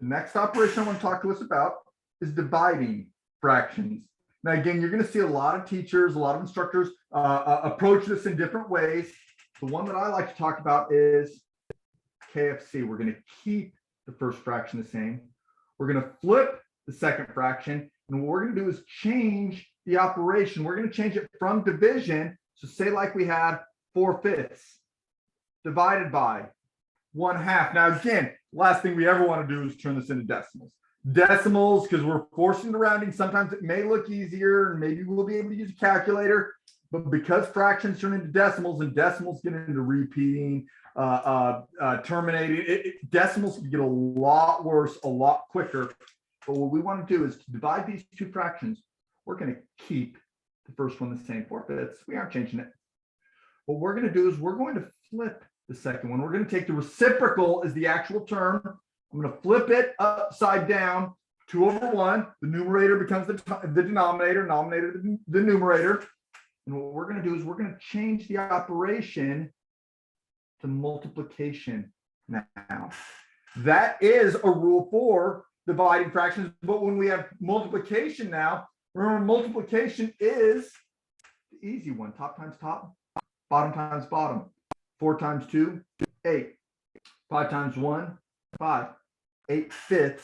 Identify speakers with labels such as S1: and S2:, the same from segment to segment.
S1: The next operation I want to talk to us about is dividing fractions. Now, again, you're going to see a lot of teachers, a lot of instructors approach this in different ways. The one that I like to talk about is KFC. We're going to keep the first fraction the same. We're going to flip the second fraction. And what we're going to do is change the operation. We're going to change it from division. So say like we had 4/5 divided by 1/2. Now, again, last thing we ever want to do is turn this into decimals. Decimals, because we're forcing the rounding, sometimes it may look easier and maybe we'll be able to use a calculator, but because fractions turn into decimals and decimals get into repeating, terminating, decimals can get a lot worse, a lot quicker. But what we want to do is to divide these two fractions. We're going to keep the first one the same, 4/5. We aren't changing it. What we're going to do is we're going to flip the second one. We're going to take the reciprocal as the actual term. I'm going to flip it upside down, 2/1. The numerator becomes the denominator, denominator the numerator. And what we're going to do is we're going to change the operation to multiplication now. That is a rule for dividing fractions. But when we have multiplication now, remember multiplication is the easy one. Top times top, bottom times bottom. 4 times 2, 8. 5 times 1, 5. 8/5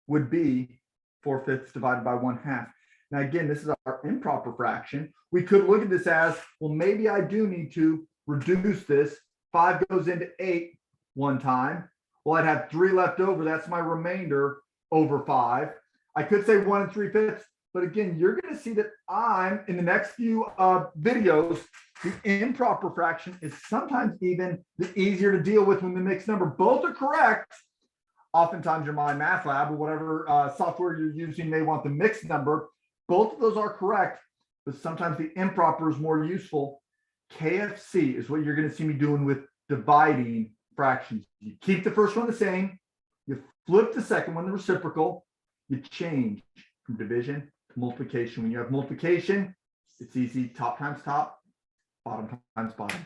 S1: would be 4/5 divided by 1/2. Now, again, this is our improper fraction. We could look at this as, well, maybe I do need to reduce this. 5 goes into 8 one time. Well, I'd have 3 left over. That's my remainder over 5. I could say 1 3/5. But again, you're going to see that I'm in the next few videos, the improper fraction is sometimes even the easier to deal with when the mixed number. Both are correct. Oftentimes your MyMathLab or whatever software you're using may want the mixed number. Both of those are correct, but sometimes the improper is more useful. KFC is what you're going to see me doing with dividing fractions. You keep the first one the same. You flip the second one, the reciprocal. You change from division to multiplication. When you have multiplication, it's easy. Top times top, bottom times bottom.